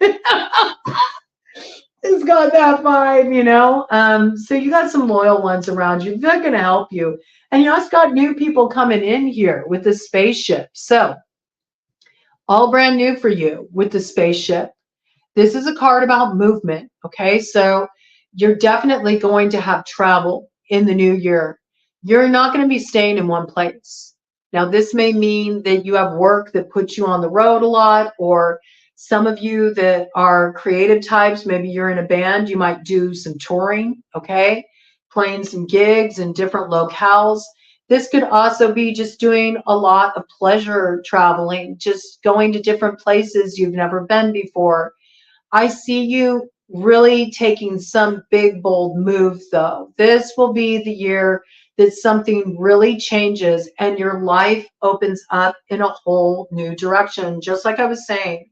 Speaker 1: It's got that vibe, so you got some loyal ones around you. They're going to help you. And you also got new people coming in here with the spaceship. So all brand new for you with the spaceship. This is a card about movement, okay? So you're definitely going to have travel in the new year. You're not going to be staying in one place. Now, this may mean that you have work that puts you on the road a lot, or some of you that are creative types, maybe you're in a band, you might do some touring, okay? Playing some gigs in different locales. This could also be just doing a lot of pleasure traveling, just going to different places you've never been before. I see you really taking some big, bold move, though. This will be the year that something really changes and your life opens up in a whole new direction. Just like I was saying,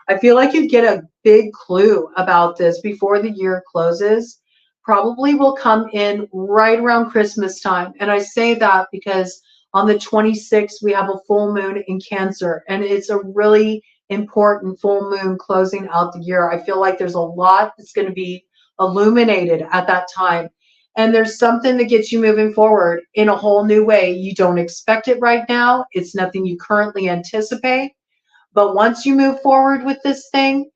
Speaker 1: I feel like you get a big clue about this before the year closes. Probably will come in right around Christmas time. And I say that because on the 26th, we have a full moon in Cancer, and it's a really important full moon closing out the year. I feel like there's a lot that's going to be illuminated at that time. And there's something that gets you moving forward in a whole new way. You don't expect it right now. It's nothing you currently anticipate. But once you move forward with this thing,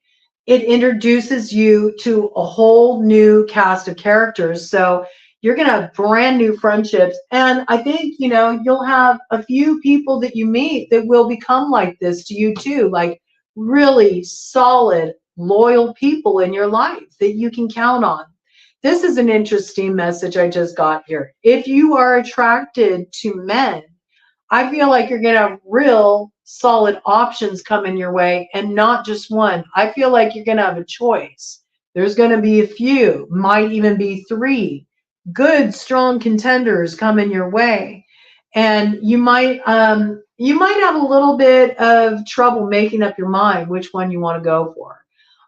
Speaker 1: it introduces you to a whole new cast of characters. So you're going to have brand new friendships. And I think, you'll have a few people that you meet that will become like this to you too, like really solid, loyal people in your life that you can count on. this is an interesting message I just got here. If you are attracted to men, I feel like you're going to have real solid options coming your way and not just one. I feel like you're going to have a choice. There's going to be a few, might even be 3 good, strong contenders coming your way. And you might have a little bit of trouble making up your mind which one you want to go for.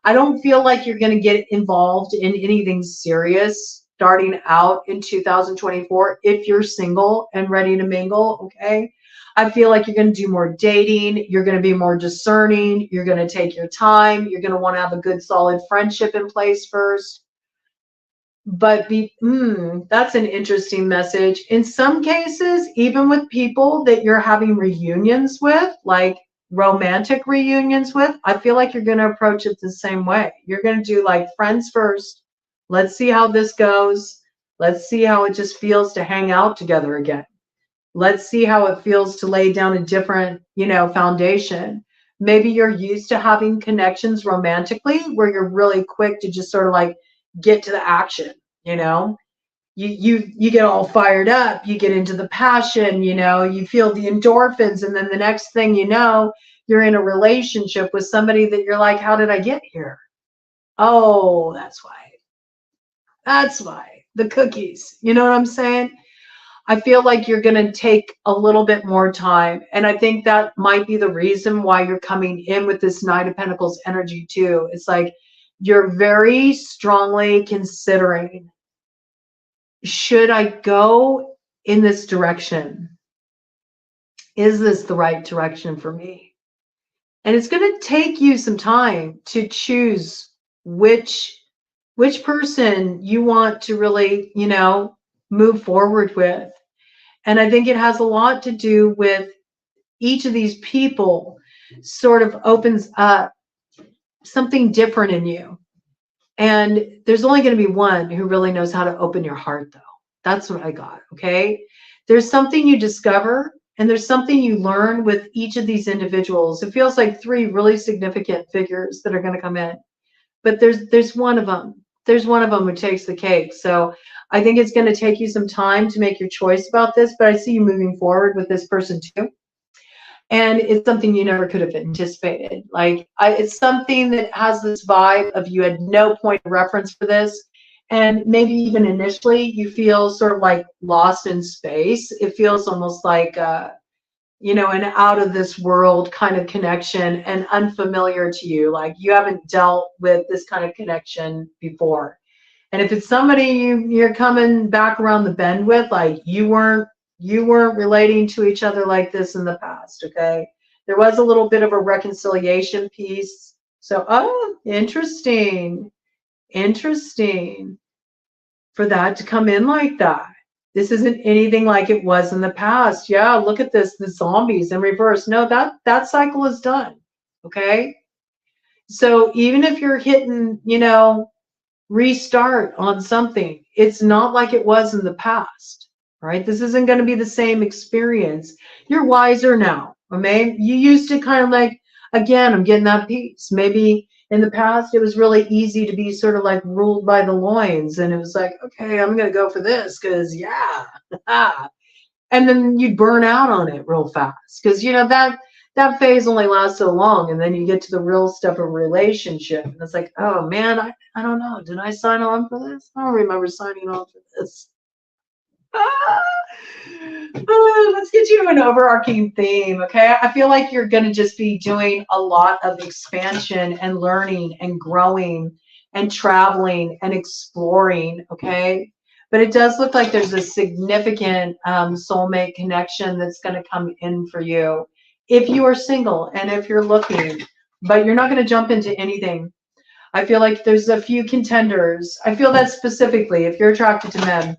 Speaker 1: I don't feel like you're going to get involved in anything serious starting out in 2024 if you're single and ready to mingle, okay? I feel like you're going to do more dating. You're going to be more discerning. You're going to take your time. You're going to want to have a good, solid friendship in place first. But that's an interesting message. In some cases, even with people that you're having reunions with, like romantic reunions with, I feel like you're going to approach it the same way. You're going to do like friends first. Let's see how this goes. Let's see how it just feels to hang out together again. Let's see how it feels to lay down a different, foundation. Maybe you're used to having connections romantically where you're really quick to just sort of like get to the action, you get all fired up, you get into the passion, you feel the endorphins, and then the next thing you know, you're in a relationship with somebody that you're like, how did I get here? Oh, that's why the cookies, you know what I'm saying? I feel like you're going to take a little bit more time. And I think that might be the reason why you're coming in with this Knight of Pentacles energy too. It's like you're very strongly considering, should I go in this direction? Is this the right direction for me? And it's going to take you some time to choose which person you want to really, move forward with. And I think it has a lot to do with each of these people sort of opens up something different in you. And there's only going to be one who really knows how to open your heart, though. That's what I got, okay? There's something you discover, and there's something you learn with each of these individuals. It feels like 3 really significant figures that are going to come in. But there's one of them. There's one of them who takes the cake. So I think it's going to take you some time to make your choice about this, but I see you moving forward with this person too. And it's something you never could have anticipated. Like it's something that has this vibe of you had no point of reference for this. And maybe even initially you feel sort of like lost in space. It feels almost like, an out of this world kind of connection and unfamiliar to you. Like you haven't dealt with this kind of connection before. And if it's somebody you're coming back around the bend with, like you weren't relating to each other like this in the past, okay? There was a little bit of a reconciliation piece. So, interesting for that to come in like that. This isn't anything like it was in the past. Yeah, look at this, the zombies in reverse. No, that cycle is done, okay? So even if you're hitting, restart on something, it's not like it was in the past, right? This isn't going to be the same experience. You're wiser now, okay? You used to kind of like, again, I'm getting that piece. Maybe in the past, it was really easy to be sort of like ruled by the loins. And it was like, okay, I'm going to go for this because, yeah. And then you'd burn out on it real fast because, that phase only lasts so long. And then you get to the real stuff of relationship. And it's like, oh, man, I don't know. Did I sign on for this? I don't remember signing on for this. Let's get you an overarching theme, okay? I feel like you're going to just be doing a lot of expansion and learning and growing and traveling and exploring, okay? But it does look like there's a significant soulmate connection that's going to come in for you if you are single and if you're looking, but you're not going to jump into anything. I feel like there's a few contenders. I feel that specifically if you're attracted to men.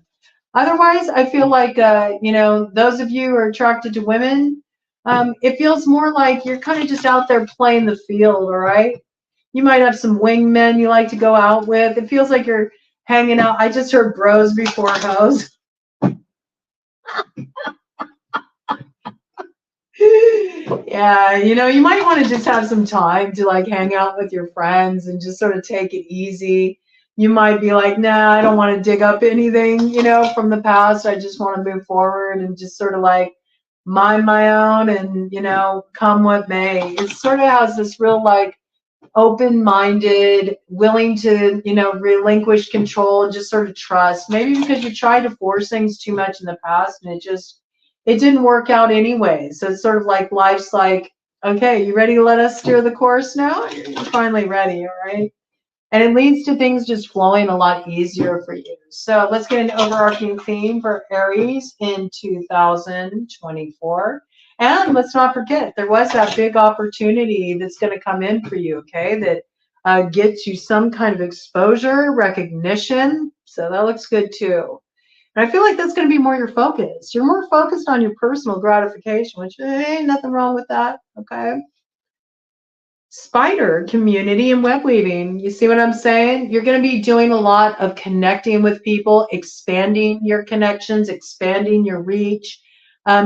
Speaker 1: Otherwise, I feel like, those of you who are attracted to women, it feels more like you're kind of just out there playing the field, all right? You might have some wingmen you like to go out with. It feels like you're hanging out. I just heard bros before hoes. Yeah, you might want to just have some time to like hang out with your friends and just sort of take it easy. you might be like, nah, I don't want to dig up anything, you know, from the past. I just want to move forward and just sort of like mind my own and, you know, come what may. It sort of has this real like open-minded, willing to, you know, relinquish control and just sort of trust. Maybe because you tried to force things too much in the past and it didn't work out anyway. So it's sort of like life's like, okay, you ready to let us steer the course now? You're finally ready, all right? And it leads to things just flowing a lot easier for you. So let's get an overarching theme for Aries in 2024. And let's not forget, there was that big opportunity that's going to come in for you, okay, that gets you some kind of exposure, recognition. So that looks good too. And I feel like that's going to be more your focus. You're more focused on your personal gratification, which ain't nothing wrong with that, okay? Spider community and web weaving. You see what I'm saying? You're going to be doing a lot of connecting with people, expanding your connections, expanding your reach.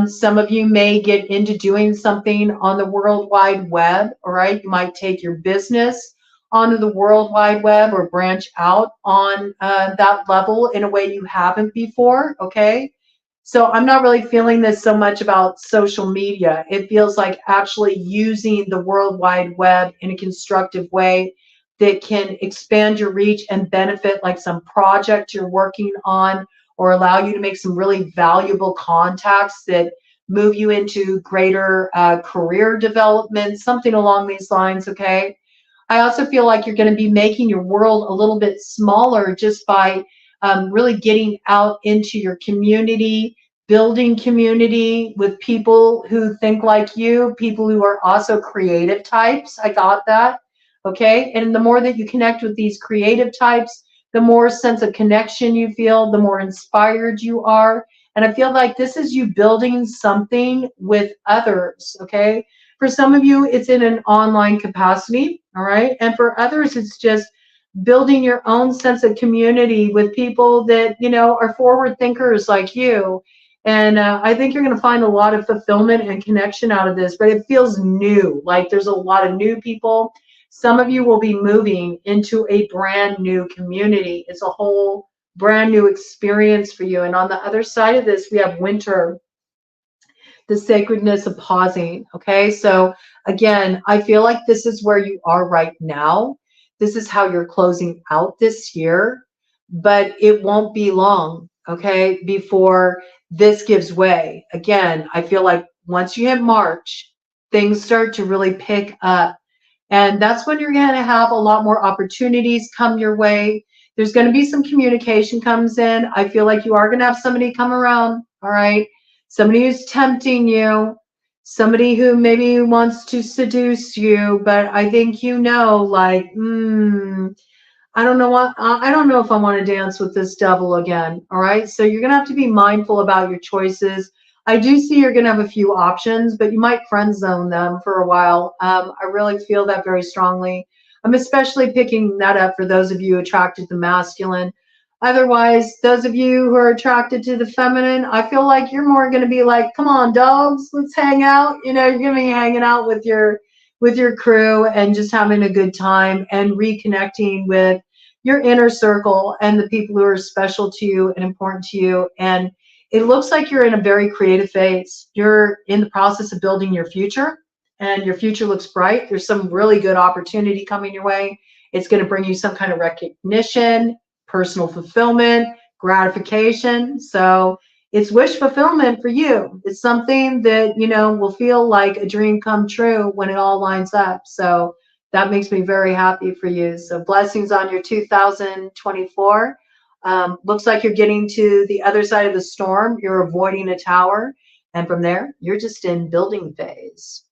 Speaker 1: Some of you may get into doing something on the World Wide Web, all right? You might take your business onto the World Wide Web or branch out on that level in a way you haven't before, okay? So I'm not really feeling this so much about social media. It feels like actually using the World Wide Web in a constructive way that can expand your reach and benefit like some project you're working on or allow you to make some really valuable contacts that move you into greater career development, something along these lines, okay? I also feel like you're going to be making your world a little bit smaller just by really getting out into your community, building community with people who think like you, people who are also creative types. I got that. Okay. And the more that you connect with these creative types, the more sense of connection you feel, the more inspired you are. And I feel like this is you building something with others. Okay. For some of you, it's in an online capacity. All right. And for others, it's just building your own sense of community with people that, you know, are forward thinkers like you. And I think you're going to find a lot of fulfillment and connection out of this, but it feels new. Like there's a lot of new people. Some of you will be moving into a brand new community. It's a whole brand new experience for you. And on the other side of this, we have winter, the sacredness of pausing. Okay. So again, I feel like this is where you are right now. This is how you're closing out this year, but it won't be long, okay, before this gives way. Again, I feel like once you hit March, things start to really pick up. And that's when you're going to have a lot more opportunities come your way. There's going to be some communication comes in. I feel like you are going to have somebody come around, all right? Somebody who's tempting you, somebody who maybe wants to seduce you, but I think you know, like, I don't know what, I don't know if I want to dance with this devil again. All right. So you're going to have to be mindful about your choices. I do see you're going to have a few options, but you might friend zone them for a while. I really feel that very strongly. I'm especially picking that up for those of you attracted to the masculine. Otherwise, those of you who are attracted to the feminine, I feel like you're more going to be like, come on, dogs, let's hang out. You know, you're going to be hanging out with your crew and just having a good time and reconnecting with your inner circle and the people who are special to you and important to you. And it looks like you're in a very creative phase. You're in the process of building your future, and your future looks bright. There's some really good opportunity coming your way. It's going to bring you some kind of recognition, personal fulfillment, gratification. So it's wish fulfillment for you. It's something that, you know, will feel like a dream come true when it all lines up. So that makes me very happy for you. So blessings on your 2024. Looks like you're getting to the other side of the storm. You're avoiding a tower. And from there, you're just in building phase.